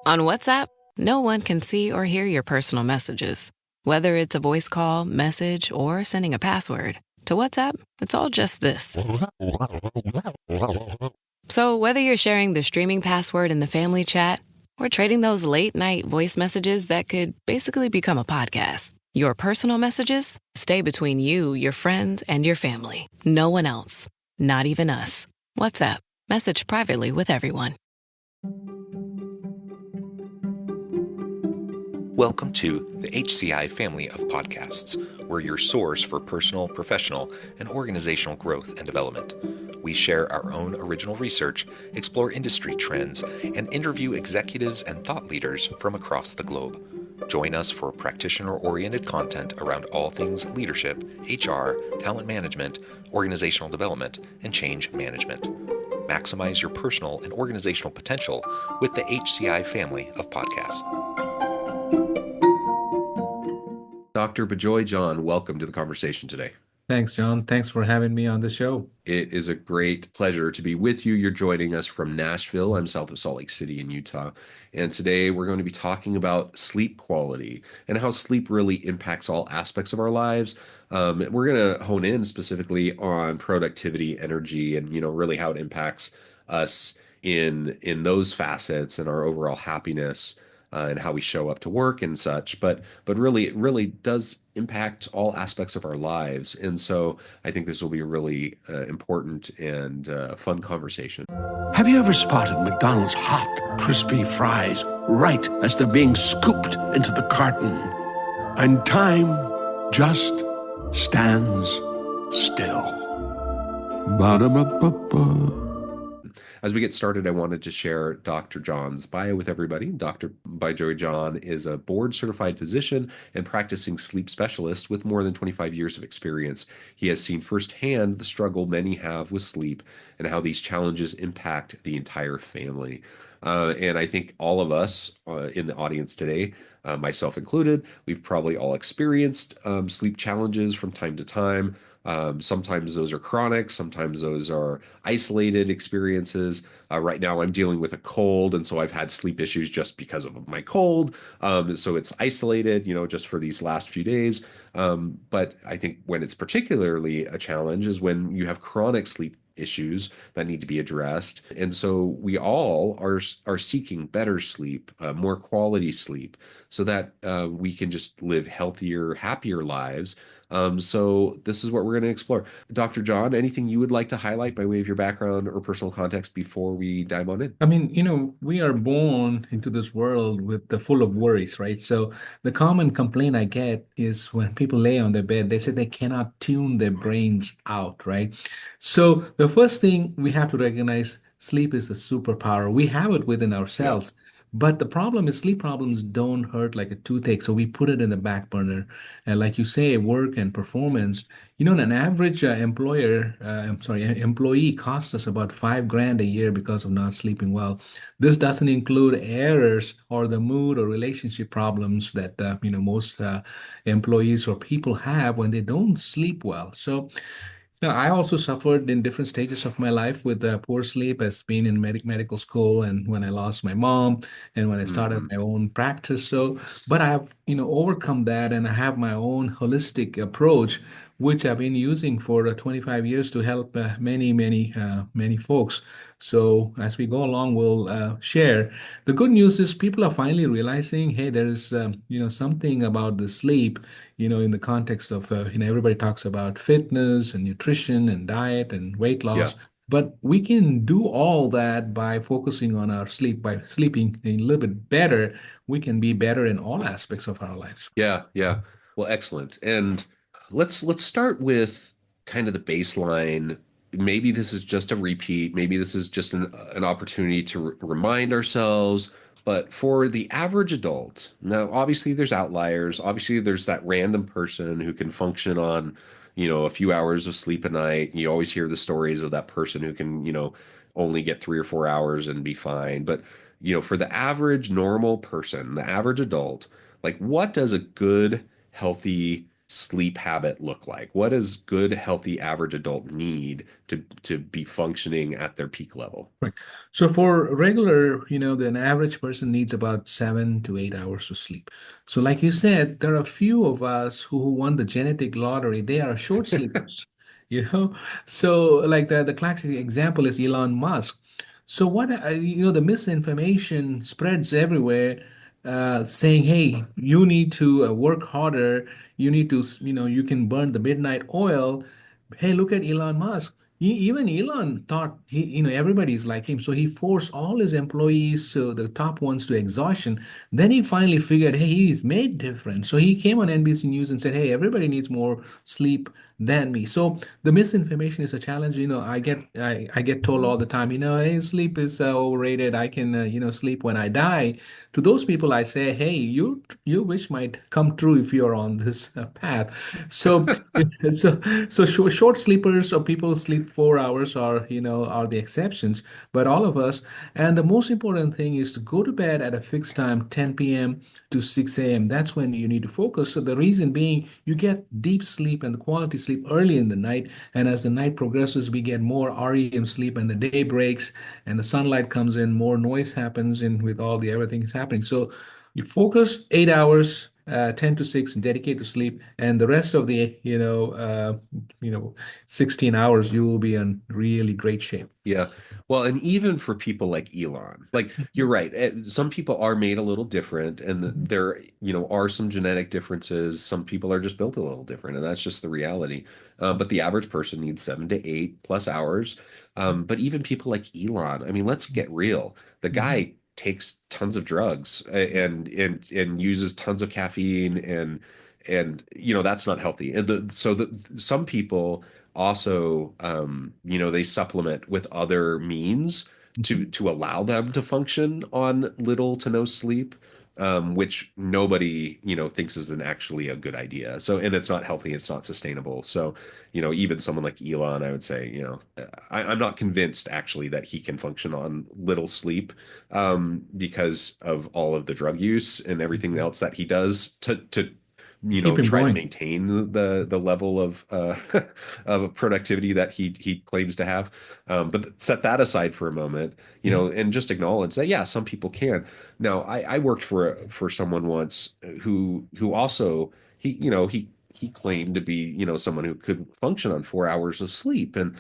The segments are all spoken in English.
On WhatsApp, no one can see or hear your personal messages. Whether it's a voice call, message, or sending a password. To WhatsApp, it's all just this. So whether you're sharing the streaming password in the family chat or trading those late-night voice messages that could basically become a podcast, your personal messages stay between you, your friends, and your family. No one else. Not even us. WhatsApp. Message privately with everyone. Welcome to the HCI family of podcasts. We're your source for personal, professional, and organizational growth and development. We share our own original research, explore industry trends, and interview executives and thought leaders from across the globe. Join us for practitioner-oriented content around all things leadership, HR, talent management, organizational development, and change management. Maximize your personal and organizational potential with the HCI family of podcasts. Dr. Bijoy John, welcome to the conversation today. Thanks, John. Thanks for having me on the show. It is a great pleasure to be with you. You're joining us from Nashville. I'm south of Salt Lake City in Utah. And today we're going to be talking about sleep quality and how sleep really impacts all aspects of our lives. We're going to hone in specifically on productivity, energy, and really how it impacts us in those facets and our overall happiness. And how we show up to work and such, but really, it really does impact all aspects of our lives. And so I think this will be a really important and fun conversation. Have you ever spotted McDonald's hot, crispy fries right as they're being scooped into the carton? And time just stands still. Ba-da-ba-ba-ba. As we get started, I wanted to share Dr. John's bio with everybody. Dr. Bijoy John is a board-certified physician and practicing sleep specialist with more than 25 years of experience. He has seen firsthand the struggle many have with sleep and how these challenges impact the entire family. And I think all of us in the audience today, myself included, we've probably all experienced sleep challenges from time to time. Sometimes those are chronic, sometimes those are isolated experiences. Right now I'm dealing with a cold, and so I've had sleep issues just because of my cold. So it's isolated, just for these last few days. But I think when it's particularly a challenge is when you have chronic sleep issues that need to be addressed. And so we all are seeking better sleep, more quality sleep, so that we can just live healthier, happier lives. So this is what we're going to explore. Dr. John, anything you would like to highlight by way of your background or personal context before we dive on in? I mean, we are born into this world with the full of worries, right? So the common complaint I get is when people lay on their bed, they say they cannot tune their brains out, right? So the first thing we have to recognize, sleep is the superpower. We have it within Yeah. ourselves. But the problem is sleep problems don't hurt like a toothache. So we put it in the back burner. And like you say, work and performance, an average employee costs us about 5 grand a year because of not sleeping well. This doesn't include errors or the mood or relationship problems that, most employees or people have when they don't sleep well. So, I also suffered in different stages of my life with poor sleep as being in medical school and when I lost my mom and when I started Mhm. my own practice. So, but I've, overcome that and I have my own holistic approach, which I've been using for 25 years to help many folks. So as we go along, we'll share. The good news is people are finally realizing, hey, there's, something about the sleep in the context of, everybody talks about fitness and nutrition and diet and weight Yeah. loss, but we can do all that by focusing on our sleep. By sleeping a little bit better, we can be better in all aspects of our lives. Yeah. Yeah. Well, excellent. And let's start with kind of the baseline. Maybe this is just a repeat. Maybe this is just an opportunity to remind ourselves. But for the average adult, now obviously there's outliers. Obviously there's that random person who can function on, a few hours of sleep a night. You always hear the stories of that person who can, only get 3 or 4 hours and be fine. But, for the average normal person, the average adult, like what does a good, healthy sleep habit look like? What does good, healthy, average adult need to be functioning at their peak level? Right. So for regular, an average person needs about 7 to 8 hours of sleep. So like you said, there are a few of us who won the genetic lottery. They are short sleepers, you know. So like the classic example is Elon Musk. So what the misinformation spreads everywhere, saying, "Hey, you need to work harder. You need to, you can burn the midnight oil." Hey, look at Elon Musk. Even Elon thought everybody's like him, so he forced all his employees, so the top ones, to exhaustion. Then he finally figured, hey, he's made different. So he came on NBC News and said, hey, everybody needs more sleep than me. So the misinformation is a challenge. I get told all the time, hey, sleep is overrated. I can sleep when I die. To those people, I say, hey, your wish might come true if you're on this path. So short sleepers or people who sleep 4 hours are the exceptions, but all of us. And the most important thing is to go to bed at a fixed time, 10 p.m. to 6 a.m. That's when you need to focus. So the reason being, you get deep sleep and the quality sleep early in the night, and as the night progresses, we get more REM sleep, and the day breaks, and the sunlight comes in, more noise happens in with all the everything is happening. So you focus 8 hours, 10 to 6, dedicate to sleep, and the rest of the, 16 hours, you will be in really great shape. Yeah. Well, and even for people like Elon, like you're right, some people are made a little different, and Mhm. there, are some genetic differences. Some people are just built a little different, and that's just the reality. But the average person needs 7 to 8 plus hours. But even people like Elon, I mean, let's get real. The Mhm. guy takes tons of drugs and uses tons of caffeine, and that's not healthy. And some people also they supplement with other means to Mhm. to allow them to function on little to no sleep, which nobody thinks is an actually a good idea. So, and it's not healthy, it's not sustainable. So even someone like Elon, I would say, I'm not convinced actually that he can function on little sleep, because of all of the drug use and everything Mhm. else that he does to Keep him try to going. maintain the level of of productivity that he claims to have. But set that aside for a moment, Mhm. and just acknowledge that, yeah, some people can. Now, I worked for someone once who also he claimed to be someone who could function on 4 hours of sleep. And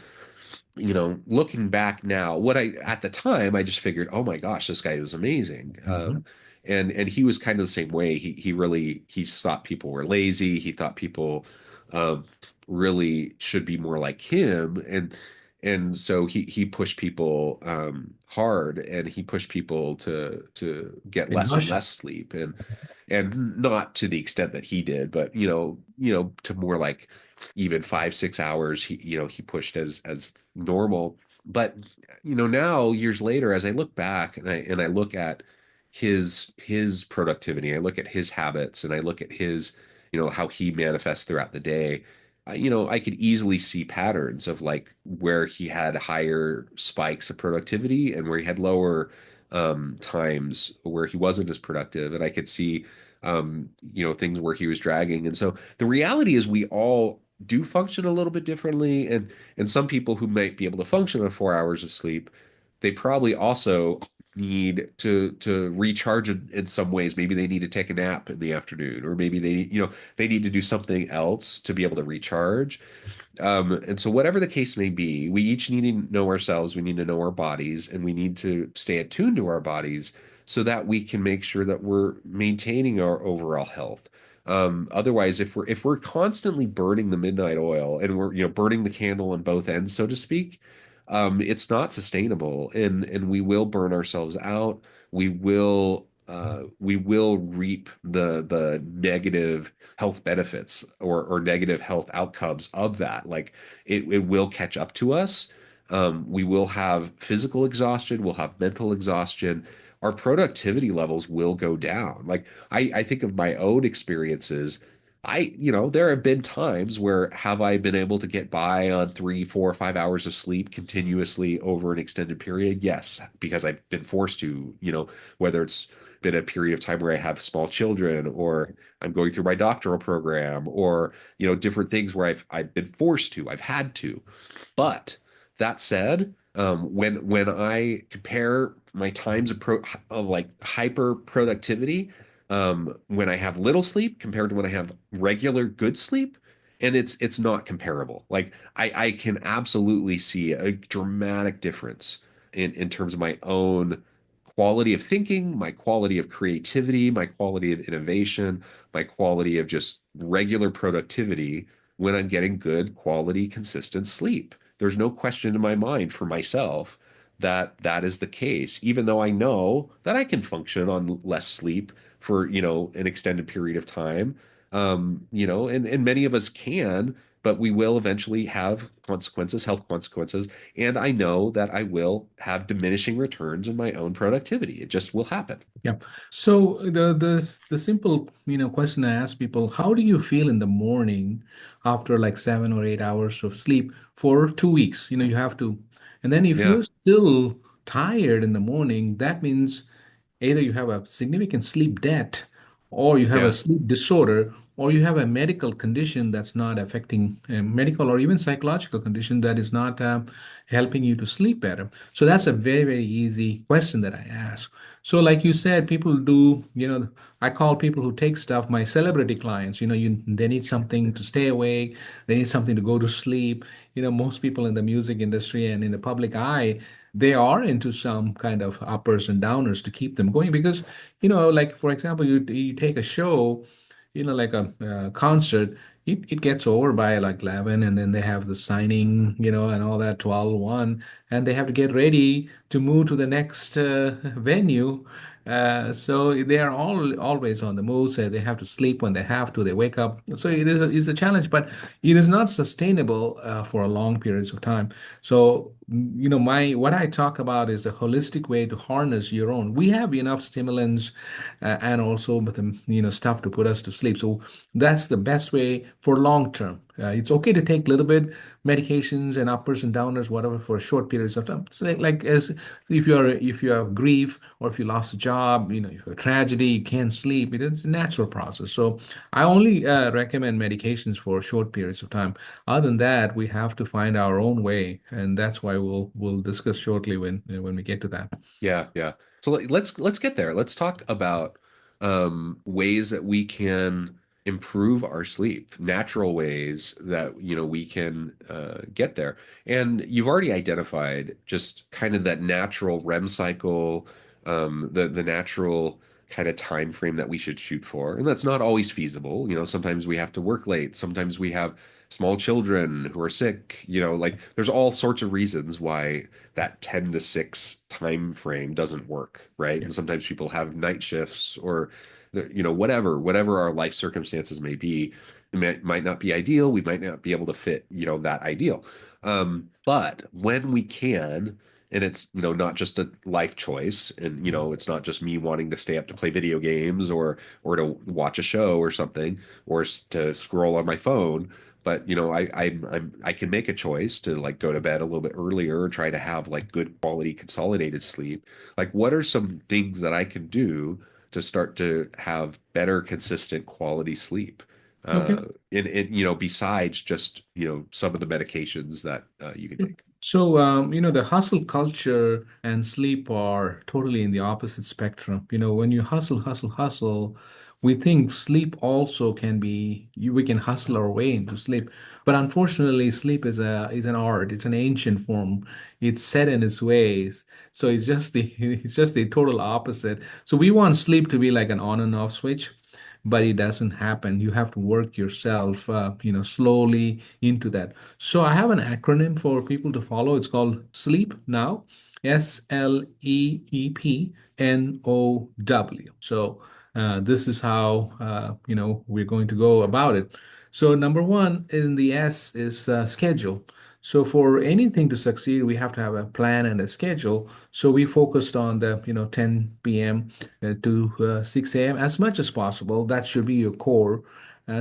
looking back now, what I at the time I just figured, oh my gosh, this guy was amazing. Mhm. And he was kind of the same way. He thought people were lazy. He thought people um, really should be more like him, and so he pushed people hard, and he pushed people to get less and Exhaustion. less sleep, and not to the extent that he did, but to more like even 5 6 hours he pushed as normal. But now, years later, as I look back and I look at his productivity, I look at his habits, and I look at his how he manifests throughout the day. I could easily see patterns of like where he had higher spikes of productivity and where he had lower times where he wasn't as productive, and I could see things where he was dragging. And so the reality is we all do function a little bit differently, and some people who might be able to function on 4 hours of sleep, they probably also need to recharge in some ways. Maybe they need to take a nap in the afternoon, or maybe they need to do something else to be able to recharge. And so, whatever the case may be, we each need to know ourselves, we need to know our bodies, and we need to stay attuned to our bodies so that we can make sure that we're maintaining our overall health. Otherwise, if we're constantly burning the midnight oil, and we're burning the candle on both ends, so to speak, it's not sustainable, and we will burn ourselves out. We will reap the negative health benefits, or negative health outcomes of that. Like it will catch up to us. We will have physical exhaustion, we'll have mental exhaustion. Our productivity levels will go down. Like I think of my own experiences. there have been times where have I been able to get by on 3, 4, 5 hours of sleep continuously over an extended period? Yes, because I've been forced to, whether it's been a period of time where I have small children or I'm going through my doctoral program or, different things where I've been forced to, I've had to. But that said, when I compare my times of like hyper productivity, when I have little sleep compared to when I have regular good sleep, and it's not comparable. Like I can absolutely see a dramatic difference in terms of my own quality of thinking, my quality of creativity, my quality of innovation, my quality of just regular productivity when I'm getting good quality, consistent sleep. There's no question in my mind for myself that that is the case, even though I know that I can function on less sleep for, an extended period of time. And many of us can, but we will eventually have consequences, health consequences. And I know that I will have diminishing returns in my own productivity. It just will happen. Yeah. So the simple, question I ask people, how do you feel in the morning after like 7 or 8 hours of sleep for 2 weeks? You have to, and then if Yeah. you're still tired in the morning, that means either you have a significant sleep debt, or you have a Yeah. sleep disorder, or you have a medical condition that's not affecting medical or even psychological condition that is not helping you to sleep better. So that's a very, very easy question that I ask. So, like you said, people do, I call people who take stuff my celebrity clients. They need something to stay awake, they need something to go to sleep. Most people in the music industry and in the public eye, they are into some kind of uppers and downers to keep them going because, like for example, you take a show, like a concert, it gets over by like 11, and then they have the signing, and all that 12, 1, and they have to get ready to move to the next venue. So they are always on the move. So they have to sleep when they have to. They wake up. So it's a challenge, but it is not sustainable for a long periods of time. So my what I talk about is a holistic way to harness your own. We have enough stimulants and also with the stuff to put us to sleep. So that's the best way for long term. It's okay to take a little bit medications and uppers and downers, whatever, for short periods of time. So like as if you have grief or if you lost a job, if you have a tragedy, you can't sleep. It's a natural process. So I only recommend medications for short periods of time. Other than that, we have to find our own way, and that's why we'll discuss shortly when we get to that. Yeah, yeah. So let's get there. Let's talk about ways that we can improve our sleep, natural ways that we can get there. And you've already identified just kind of that natural REM cycle, the natural kind of time frame that we should shoot for. And that's not always feasible. Sometimes we have to work late. Sometimes we have small children who are sick. Like there's all sorts of reasons why that 10 to 6 time frame doesn't work, right? Yeah. And sometimes people have night shifts or whatever our life circumstances may be, it might not be ideal. We might not be able to fit, that ideal. But when we can, and it's, not just a life choice, and it's not just me wanting to stay up to play video games or to watch a show or something, or to scroll on my phone, but I can make a choice to like go to bed a little bit earlier or try to have like good quality consolidated sleep. Like what are some things that I can do to start to have better consistent quality sleep? Okay. Besides just, some of the medications that you can take. So, the hustle culture and sleep are totally in the opposite spectrum. When you hustle, hustle, hustle, we think sleep also can be, we can hustle our way into sleep. But unfortunately, sleep is an art. It's an ancient form. It's set in its ways. So it's just the it's just the total opposite. So we want sleep to be like an on and off switch, but it doesn't happen. You have to work yourself, slowly into that. So I have an acronym for people to follow. It's called Sleep Now, SLEEPNOW. So this is how we're going to go about it. So number one in the S is schedule. So for anything to succeed, we have to have a plan and a schedule. So we focused on the 10 p.m. To 6 a.m. as much as possible. That should be your core.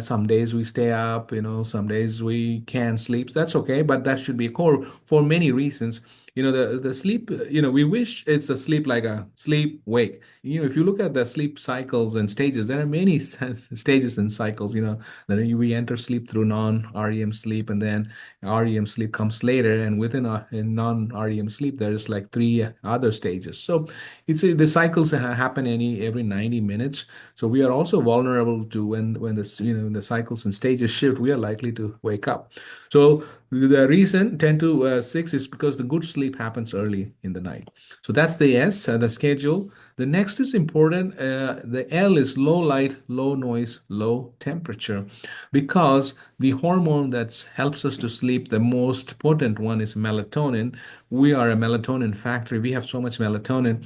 Some days we stay up, some days we can't sleep. That's okay, but that should be a core for many reasons. The sleep, we wish it's a sleep like a sleep wake. If you look at the sleep cycles and stages, there are many stages and cycles. That we enter sleep through non-REM sleep, and then REM sleep comes later, and within in non-REM sleep, there's like three other stages. So the cycles happen every 90 minutes. So we are also vulnerable to when the cycles and stages shift, we are likely to wake up. So the reason 10 to 6 is because the good sleep happens early in the night. So that's the S, the schedule. The next is important. The L is low light, low noise, low temperature, because the hormone that helps us to sleep, the most potent one is melatonin. We are a melatonin factory. We have so much melatonin.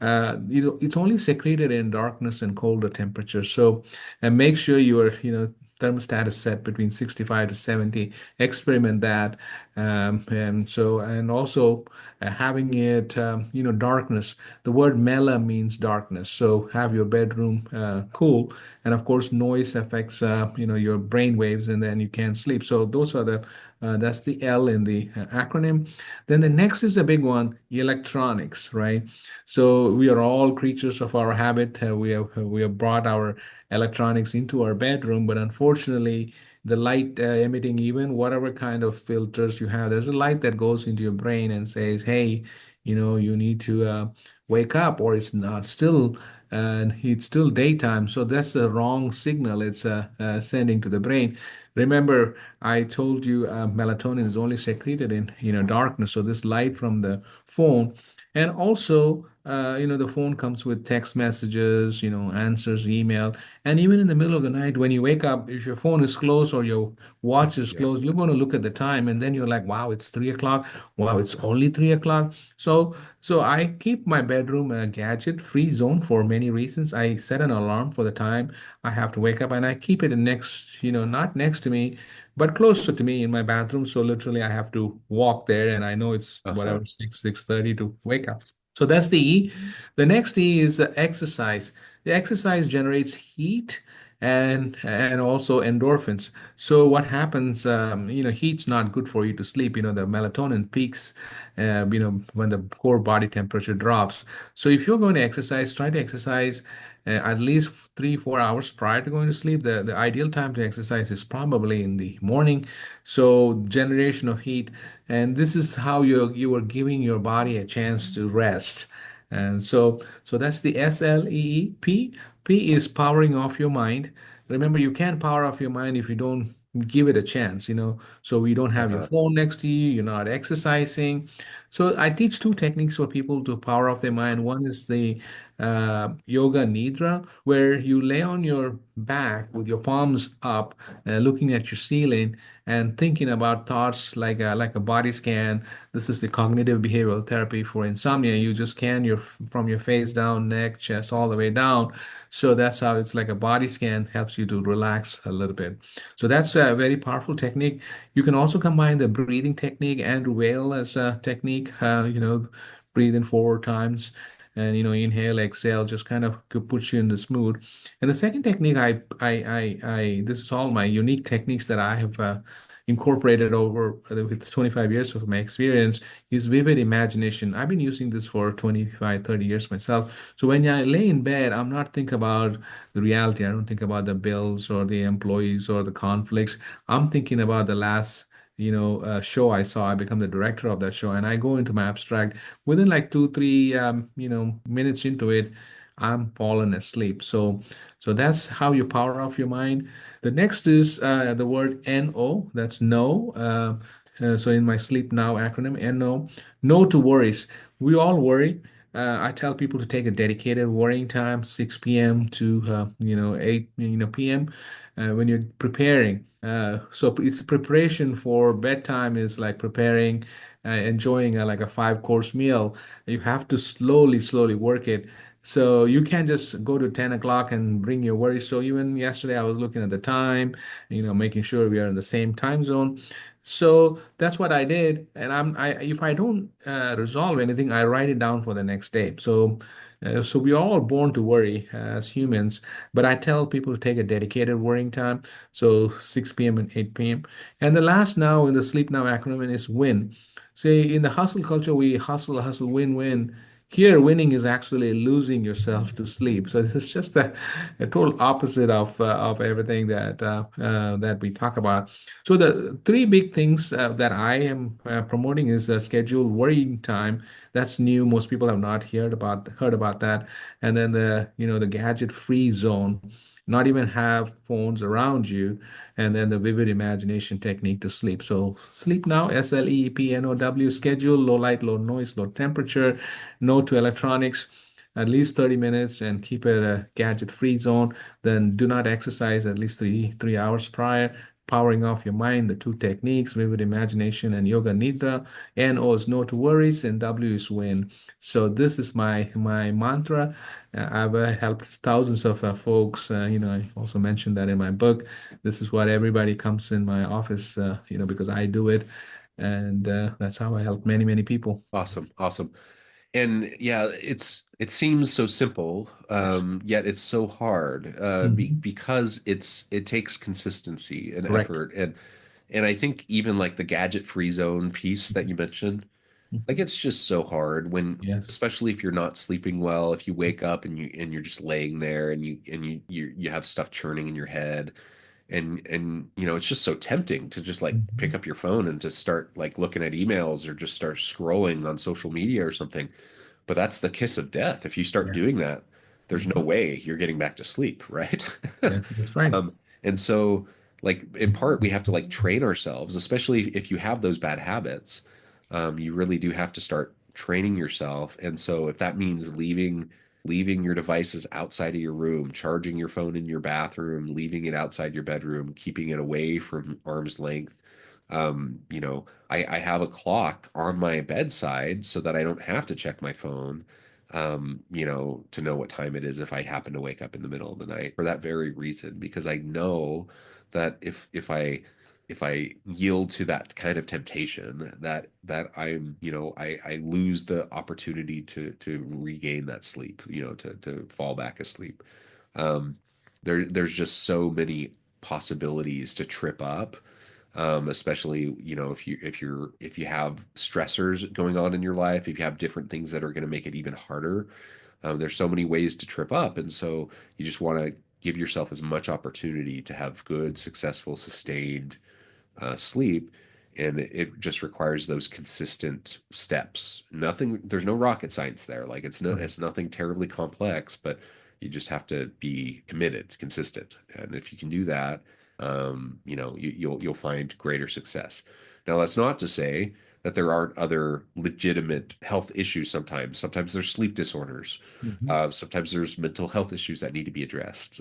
It's only secreted in darkness and colder temperatures. So, and make sure your thermostat is set between 65 to 70. Experiment that. And also having it, darkness. The word mela means darkness. So have your bedroom cool. And of course, noise affects, your brain waves, and then you can't sleep. So those are that's the L in the acronym. Then the next is a big one, electronics, right? So we are all creatures of our habit. We have brought our electronics into our bedroom, but unfortunately, the light emitting, even whatever kind of filters you have, there's a light that goes into your brain and says, "Hey, you need to wake up," or it's not still. And it's still daytime, so that's the wrong signal it's sending to the brain. Remember, I told you melatonin is only secreted in darkness. So this light from the phone, and also the phone comes with text messages, answers, email, and even in the middle of the night when you wake up, if your phone is closed or your watch is Yeah. closed, you're going to look at the time, and then you're like, wow, it's 3 o'clock. Wow, it's only 3 o'clock. So I keep my bedroom a gadget free zone for many reasons. I set an alarm for the time I have to wake up, and I keep it next, not next to me, but closer to me in my bathroom. So literally I have to walk there, and I know it's Uh-huh. whatever 6:30 to wake up. So that's the E. The next E is exercise. The exercise generates heat and also endorphins. So what happens? Heat's not good for you to sleep. The melatonin peaks. When the core body temperature drops. So if you're going to exercise, try to exercise at least 3-4 hours prior to going to sleep. The ideal time to exercise is probably in the morning. So generation of heat, and this is how you are giving your body a chance to rest. And so that's the SLEEP. P is powering off your mind. Remember, you can't power off your mind if you don't give it a chance. So you don't have your Uh-huh. phone next to you, you're not exercising. So I teach two techniques for people to power off their mind. One is the yoga nidra, where you lay on your back with your palms up, looking at your ceiling and thinking about thoughts like a body scan. This is the cognitive behavioral therapy for insomnia. You just scan from your face down, neck, chest, all the way down. So that's how it's like a body scan, helps you to relax a little bit. So that's a very powerful technique. You can also combine the breathing technique, Andrew Weil as a technique, breathe in 4 times and inhale, exhale, just kind of puts you in this mood. And the second technique, this is all my unique techniques that I have incorporated over with 25 years of my experience, is vivid imagination. I've been using this for 25, 30 years myself. So when I lay in bed, I'm not thinking about the reality. I don't think about the bills or the employees or the conflicts. I'm thinking about the last show I saw. I become the director of that show, and I go into my abstract. Within like 2, 3 minutes into it, I'm falling asleep. So that's how you power off your mind. The next is the word no. That's no. So in my sleep now acronym, no. No to worries. We all worry. I tell people to take a dedicated worrying time, 6 p.m. to 8 p.m. When you're preparing. So it's preparation for bedtime is like preparing, enjoying like a 5 course meal. You have to slowly work it. So you can't just go to 10 o'clock and bring your worries. So even yesterday, I was looking at the time, making sure we are in the same time zone. So that's what I did. And if I don't resolve anything, I write it down for the next day. So So we all are born to worry as humans, but I tell people to take a dedicated worrying time. So 6 p.m. and 8 p.m. And the last now in the sleep now acronym is win. See, in the hustle culture, we hustle, hustle, win, win. Here, winning is actually losing yourself to sleep. So it's just a total opposite of everything that we talk about. So the three big things that I am promoting is scheduled worrying time. That's new. Most people have not heard about that. And then the gadget free zone, not even have phones around you, and then the vivid imagination technique to sleep. So sleep now, SLEEPNOW, schedule, low light, low noise, low temperature, no to electronics, at least 30 minutes, and keep it a gadget free zone. Then do not exercise at least three hours prior. Powering off your mind, the two techniques, vivid imagination and yoga nidra. NO is no to worries, and W is win. So this is my mantra. I've helped thousands of folks. I also mentioned that in my book. This is what everybody comes in my office, because I do it, and that's how I help many, many people. Awesome, awesome. And yeah, it seems so simple, Yes. yet it's so hard Mhm. because it takes consistency and Correct. effort. And I think even like the gadget free zone piece that you mentioned, like Mhm. it's just so hard when, Yes. especially if you're not sleeping well, if you wake up and you're just laying there and you have stuff churning in your head, and it's just so tempting to just like pick Mhm. up your phone and just start like looking at emails or just start scrolling on social media or something. But that's the kiss of death. If you start Yeah. doing that, there's no Mhm. way you're getting back to sleep, right? That's right. And so, like, in part, we have to like train ourselves, especially if you have those bad habits. You really do have to start training yourself. And so, if that means leaving your devices outside of your room, charging your phone in your bathroom, leaving it outside your bedroom, keeping it away from arm's length. I have a clock on my bedside so that I don't have to check my phone, to know what time it is if I happen to wake up in the middle of the night for that very reason, because I know that if I yield to that kind of temptation, that I lose the opportunity to regain that sleep, to fall back asleep. Um, there's just so many possibilities to trip up, especially if you have stressors going on in your life, if you have different things that are going to make it even harder. There's so many ways to trip up, and so you just want to give yourself as much opportunity to have good, successful, sustained sleep. And it just requires those consistent steps. There's no rocket science there. Like it's nothing terribly complex, but you just have to be committed, consistent. And if you can do that, you'll find greater success. Now, that's not to say that there aren't other legitimate health issues sometimes. Sometimes there's sleep disorders. Mhm. Sometimes there's mental health issues that need to be addressed.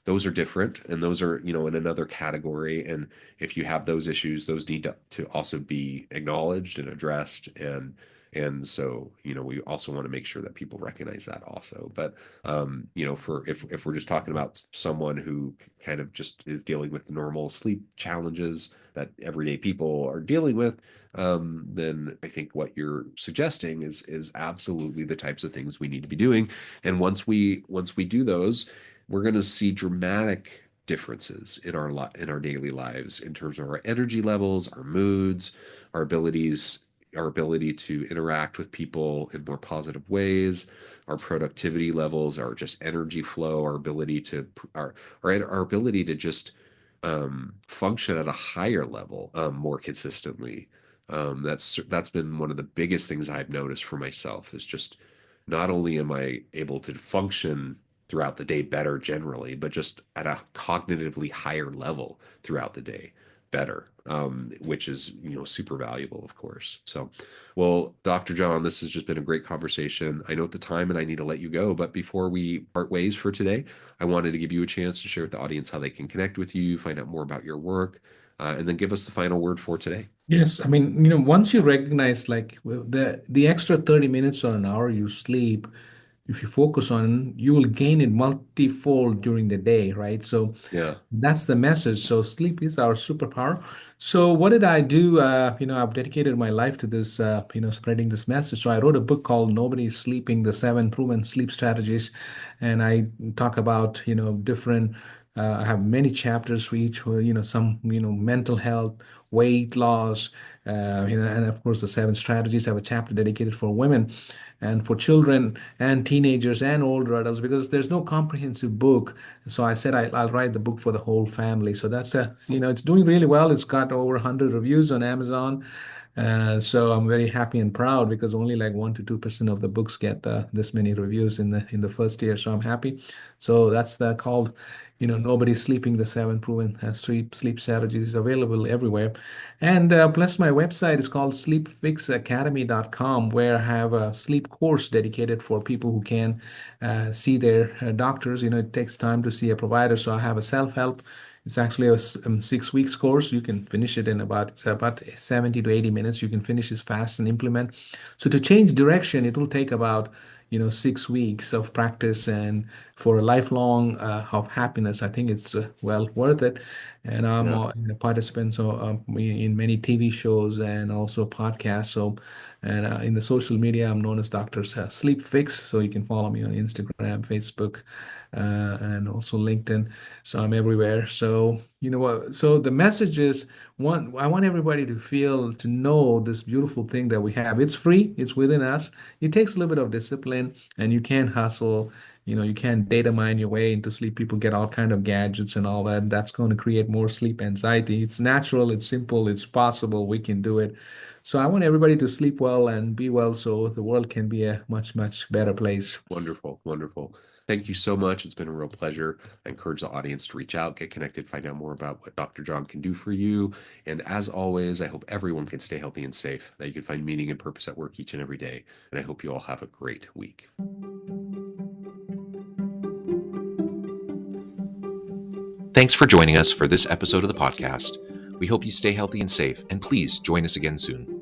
Those are different, and those are, in another category. And if you have those issues, those need to also be acknowledged and addressed. And so, we also want to make sure that people recognize that also. But for if we're just talking about someone who kind of just is dealing with normal sleep challenges that everyday people are dealing with, then I think what you're suggesting is absolutely the types of things we need to be doing. And once we do those, we're going to see dramatic differences in our daily lives in terms of our energy levels, our moods, our abilities, our ability to interact with people in more positive ways, our productivity levels, our just energy flow, our ability to just function at a higher level more consistently. That's been one of the biggest things I've noticed for myself is just not only am I able to function throughout the day better generally, but just at a cognitively higher level throughout the day better, which is, super valuable, of course. So, well, Dr. John, this has just been a great conversation. I know at the time and I need to let you go, but before we part ways for today, I wanted to give you a chance to share with the audience how they can connect with you, find out more about your work, and then give us the final word for today. Yes, I mean, once you recognize like the extra 30 minutes or an hour you sleep, if you focus on, you will gain it multifold during the day, right? So Yeah. that's the message. So sleep is our superpower. So what did I do? I've dedicated my life to this, spreading this message. So I wrote a book called Nobody's Sleeping: The Seven Proven Sleep Strategies, and I talk about, different. I have many chapters for each. Some, mental health, weight loss, and of course the seven strategies. I have a chapter dedicated for women and for children and teenagers and older adults, because there's no comprehensive book. So I said I'll write the book for the whole family. So it's doing really well. It's got over 100 reviews on Amazon. So I'm very happy and proud, because only like 1 to 2% of the books get this many reviews in the first year. So I'm happy. So that's called, Nobody's Sleeping: The Seven Proven Sleep Strategies. Is available everywhere. And plus, my website is called sleepfixacademy.com, where I have a sleep course dedicated for people who can see their doctors. It takes time to see a provider. So I have a self-help. It's actually a 6 weeks course. You can finish it in about 70 to 80 minutes. You can finish it fast and implement. So to change direction, it will take about 6 weeks of practice, and for a lifelong of happiness. I think it's well worth it. And I'm Yeah. a participant in many TV shows and also podcasts. So, and in the social media, I'm known as Dr. Sleep Fix. So you can follow me on Instagram, Facebook, and also LinkedIn. So I'm everywhere. So you know what? So the message is, I want everybody to know this beautiful thing that we have. It's free. It's within us. It takes a little bit of discipline, and you can hustle. You can data mine your way into sleep. People get all kind of gadgets and all that. That's going to create more sleep anxiety. It's natural. It's simple. It's possible. We can do it. So I want everybody to sleep well and be well, so the world can be a much, much better place. Wonderful. Wonderful. Thank you so much. It's been a real pleasure. I encourage the audience to reach out, get connected, find out more about what Dr. John can do for you. And as always, I hope everyone can stay healthy and safe, that you can find meaning and purpose at work each and every day. And I hope you all have a great week. Thanks for joining us for this episode of the podcast. We hope you stay healthy and safe, and please join us again soon.